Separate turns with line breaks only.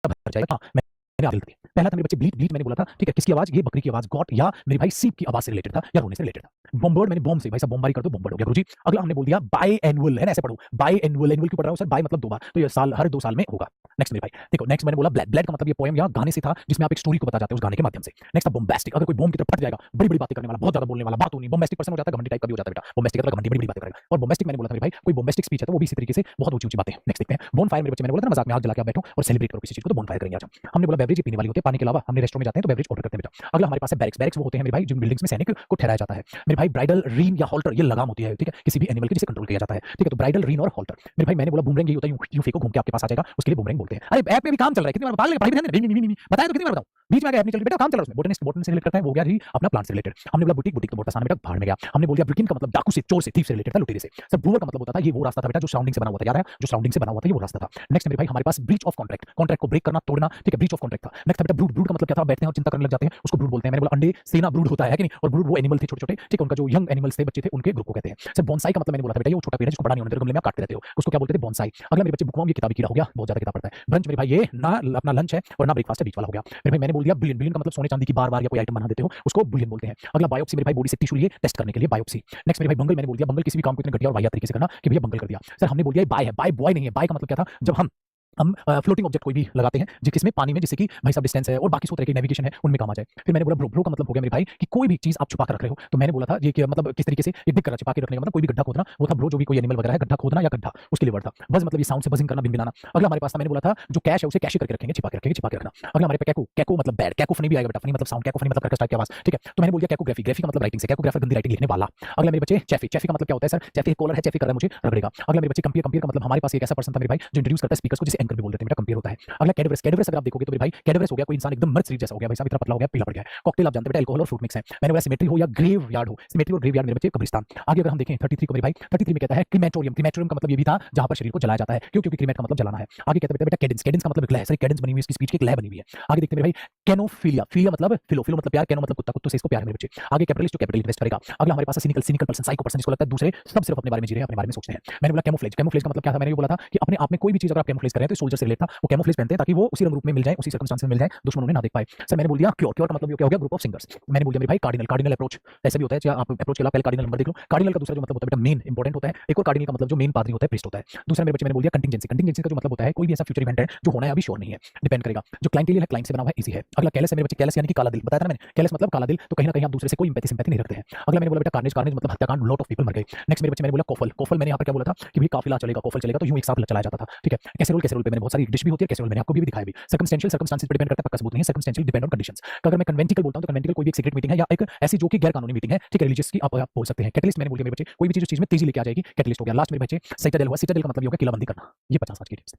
भर जाएगा। हाँ, मैंने आदिल दी। पहला था मेरे बच्चे ब्लीट, ब्लीट मैंने बोला था, ठीक है, किसकी आवाज़? ये बकरी की आवाज़, गॉट या मेरे भाई सीप की आवाज़ से रिलेटेड था या रोने से रिलेटेड था। बॉम्बर्ड मैंने बॉम्ब से, भाई साहब बमबारी कर दो, बॉम्बर्ड हो गया गुरुजी। अगला हमने बोल दिया बाय एनुअल, है ना, ऐसे पढ़ो, बाय एनुअल, एनुअल क्यों पढ़ रहा हूँ सर? बाय मतलब 2 बार, तो ये साल हर 2 साल में होगा। नेक्स्ट मेरे भाई देखो, नेक्स्ट मैंने बोला ब्लैड, ब्लैड का मतलब ये पोएम या गाने से था जिसमें आप एक स्टोरी को बता जाते हो उस गाने के माध्यम से। नेक्स्ट था बॉम्बास्टिक, अगर कोई बॉम्ब की तरफ फट जाएगा, बड़ी-बड़ी बातें करने वाला, बहुत ज़्यादा बोलने वाला, बातूनी नहीं, बॉम्बास्टिक पर्सन हो जाता है, घमंडी टाइप का भी हो जाता है बेटा। बॉम्बास्टिक मतलब घमंडी, बड़ी-बड़ी बातें करेगा। और बॉम्बास्टिक मैंने बोला था मेरे भाई, कोई बॉम्बास्टिक स्पीच है तो वो भी इसी तरीके से बहुत ऊँची-ऊँची बातें। नेक्स्ट देखते हैं बोनफायर मेरे बच्चे, मैंने बोला था ना मजाक में आग जला के आप बैठो और सेलिब्रेट करो किसी चीज़ को, तो बोनफायर करेंगे आज हम। हमने बोला बेवरेज पीने वाली होती है, पानी के अलावा हमने रेस्टोरेंट में जाते हैं तो बेवरेज ऑर्डर करते हैं बेटा। अगला हमारे पास है बैरिक्स, बैरिक्स वो होते हैं मेरे भाई जिन बिल्डिंग्स में सैनिक को ठहराया जाता है। मेरे भाई ब्राइडल रीन या हॉल्टर ये लगाम होती है, ठीक है, किसी भी एनिमल की जिसे कंट्रोल किया जाता है, ठीक है, तो ब्राइडल रीन और हॉल्टर। मेरे भाई मैंने बोला बूमरैंग ये होता है, यूं फेंको घूम के आपके पास आ जाएगा, उसके लिए बूमरैंग बोलते हैं। अरे ऐप में भी काम चल रहा है, कितनी बार बता ले, पढ़ाई भी ध्यान दे, नहीं बताया तो कितनी बार बताऊं, बीच में आगे ऐप नहीं चल रही बेटा, काम चल रहा है उसमें। बोटनिस्ट, बोटनी से रिलेटेड करता है, वो गया जी अपना प्लांट से रिलेटेड। हमने बोला बुटीक, बुटीक तो बहुत आसान बेटा, भाड़ में गया। हमने बोल दिया ब्रिकिन का मतलब डाकू से, चोर से, थीफ से रिलेटेड था, लुटेरे से। सर ब्रूअर का मतलब होता था ये वो रास्ता था बेटा जो सराउंडिंग से बना हुआ था, याद है, जो सराउंडिंग से बना हुआ था ये वो रास्ता था। नेक्स्ट मेरे भाई हमारे पास ब्रीच ऑफ कॉन्ट्रैक्ट, कॉन्ट्रैक्ट को ब्रेक करना, तोड़ना, ठीक है, ब्रीच ऑफ कॉन्ट्रैक्ट था। नेक्स्ट बेटा ब्रूड, ब्रूड का मतलब क्या था? बैठते हैं और चिंता करने लग जाते हैं, उसको ब्रूड बोलते हैं। मैंने बोला अंडे से ना ब्रूड होता है कि नहीं, और ब्रूड वो एनिमल थे छोटे-छोटे, ठीक है, उनका जो यंग एनिमल्स थे, बच्चे थे, उनके ग्रुप को कहते हैं। सर बोनसाई का मतलब मैंने बोला था बेटा ये वो छोटा पेड़ है जिसको बड़ा नहीं होने देते, गमले में आप काटते रहते हो, उसको क्या बोलते थे? बोनसाई। अगला मेरे बच्चे बुकवर्म, ये किताबी कीड़ा हो गया, बहुत ज्यादा किताब पढ़ता है। ब्रंच मेरे भाई ये ना अपना लंच है और ना ब्रेकफास्ट है, बीच वाला हो गया। मेरे भाई मैंने बोल दिया बिलियन, बिलियन का मतलब सोने चांदी की बार-बार या कोई आइटम बना देते हो उसको बिलियन बोलते हैं। अगला बायोप्सी मेरे भाई बॉडी से टिश्यू लिए टेस्ट करने के लिए बायोप्सी। नेक्स्ट मेरे भाई बंगल, मैंने बोल दिया बंगल किसी भी काम को इतने घटिया और वाहियात तरीके से करना कि भैया बंगल कर दिया। सर हमने बोल दिया बाय है, बाय बॉय नहीं है, बाय का मतलब क्या था? जब हम फ्लोटिंग ऑब्जेक्ट कोई भी लगाते हैं जिसमें पानी में, जिससे कि भाई साहब डिस्टेंस है और बाकी सो तरह की नेविगेशन है उनमें काम आ जाए। फिर मैंने बोला ब्रो, ब्रो का मतलब हो गया मेरे भाई कि कोई भी चीज आप छुपा कर रख रहे हो, तो मैंने बोला था ये कि मतलब किस तरीके से ये दिख कर छुपा के रखने का मतलब कोई भी गड्ढा खोदना, वो था ब्रो, जो भी कोई एनिमल वगैरह है, गड्ढा खोदना या गड्ढा उसके लिए वर्ड था। बस मतलब ये साउंड से बजिंग करना, बिनबिनाना। अगला हमारे पास था, मैंने बोला था जो कैश है उसे कैश करके रखेंगे, छिपा के रखेंगे, छिपा के रखना। अगला हमारे पे कैको, कैको मतलब बैड, कैको फनी भी आएगा बेटा, फनी मतलब साउंड, कैको फनी मतलब कर्कश टाइप की आवाज, ठीक है, तो मैंने बोल दिया कैकोग्राफी, ग्राफी का मतलब राइटिंग से, कैकोग्राफर गंदी राइटिंग लिखने वाला। अगला मेरे बच्चे चैफी, चैफी का मतलब क्या होता है सर? चैफी कॉलर है, चैफी कर रहा है मुझे रगड़ेगा। अगला मेरे बच्चे कंपेयर, कंपेयर का मतलब हमारे पास एक ऐसा पर्सन था मेरे भाई जो इंट्रोड्यूस करता है स्पीकर्स को, जिसे एंकर भी बोल देते हैं बेटा, कंपेयर होता है। अगला कैडवरस, कैडवरस अगर आप देखोगे तो मेरे भाई कैडवरस हो गया कोई इंसान एकदम मर्द शरीर जैसा हो गया, भाई साहब इतना पतला हो गया, पीला पड़ गया। कॉकटेल आप जानते हैं बेटा, अल्कोहल और फ्रूट मिक्स है। मैंने बोला सिमेट्री हो या ग्रेव यार्ड हो, सिमेट्री और ग्रेव यार्ड मेरे बच्चे कब्रिस्तान। आगे अगर हम देखें 33 को मेरे भाई, 33 में कहता है क्रीमेटोरियम, क्रीमेटोरियम का मतलब ये भी था जहां पर शरीर को जलाया जाता है, क्यों? क्योंकि क्रीमेट का मतलब जलाना है। आगे कहता है बेटा कैडेंस, कैडेंस का मतलब एक लय, सॉरी कैडेंस बनी हुई है, इसकी स्पीच की एक लय बनी हुई है। आगे देखते हैं मेरे भाई कैनोफिलिया, फिलिया मतलब फिलो, फिलो मतलब प्यार, कैनो मतलब कुत्ता, कुत्तों से इसको प्यार है मेरे बच्चे। आगे कैपिटलिस्ट, जो कैपिटल इन्वेस्ट करेगा। अगला हमारे पास है cynical, cynical person, psycho person, जिसको लगता है दूसरे सब सिर्फ अपने बारे में जी रहे हैं, अपने बारे में सोचते हैं। मैंने बोला कैमोफ्लेज, कैमोफ्लेज का मतलब क्या था? मैंने ये बोला था कि अपने आप में कोई भी चीज अगर आप कैमोफ्लेज कर रहे हैं तो सोल्जर से रिलेट था, वो कैमोफ्लेज पहनते हैं ताकि वो उसी रंग रूप में मिल जाए, उसी सर्कमस्टेंस में मिल जाए, दुश्मन उन्हें ना देख पाए। सर मैंने बोल दिया क्योर, क्योर का मतलब क्या हो गया? Group of singers. मैंने बोल दिया मेरे भाई कार्डिनल, कार्डिनल अप्रोच ऐसा भी होता है, आप अप्रोच के लिए पहले कार्डिनल नंबर देख लो। कार्डिनल का दूसरा जो मतलब होता है बेटा मेन इंपॉर्टेंट होता है। एक और कार्डिनल का मतलब जो मेन पादरी होता है, प्रीस्ट होता है। दूसरा मेरे बच्चे मैंने बोल दिया कंटिंजेंसी, कंटिंजेंसी का जो मतलब होता है कोई भी ऐसा फ्यूचर इवेंट है जो होना है अभी श्योर नहीं है, डिपेंड करेगा। जो क्लाइंटेलियल है, क्लाइंट से बना हुआ है, इजी है। अगला कैलस है मेरे बच्चे, कैलस यानी कि काला दिल, बताया था ना मैंने, कैलस मतलब काला दिल, तो कहीं ना कहीं आप दूसरे से कोई एम्पैथी सिंपैथी नहीं रखते हैं। अगला मैंने बोला बेटा कार्नेज, कार्नेज मतलब हत्याकांड, लॉट ऑफ पीपल मर गए। नेक्स्ट मेरे बच्चे मैंने बोला कोफल, कोफल मैंने यहाँ पर क्या बोला था कि भाई काफिला चलेगा, कोफल चलेगा, तो यूं एक साथ चलाया जाता था, ठीक है। कैसेरोल, कैसेरोल पे मैंने बहुत सारी डिश भी होती है, कैसेरोल मैंने आपको भी दिखाया भी। सर्कमस्टेंशियल, सर्कमस्टेंसेस पे डिपेंड करता है, पक्का सबूत नहीं है, सर्कमस्टेंशियल डिपेंड ऑन कंडीशंस। अगर मैं कन्वेंटिकल बोलता हूं तो कन्वेंटिकल कोई भी एक सीक्रेट मीटिंग है या एक ऐसी जो कि गैर कानूनी मीटिंग है, ठीक है, रिलीजियस की आप बोल सकते हैं। कैटलिस्ट मैंने बोल दिया मेरे बच्चे, कोई भी चीज उस चीज में तेजी लेके आ जाएगी, कैटलिस्ट हो गया। लास्ट मेरे बच्चे सिटाडेल हुआ, सिटाडेल का मतलब ये हो गया किलाबंदी करना। ये 50 आज की टिप्स।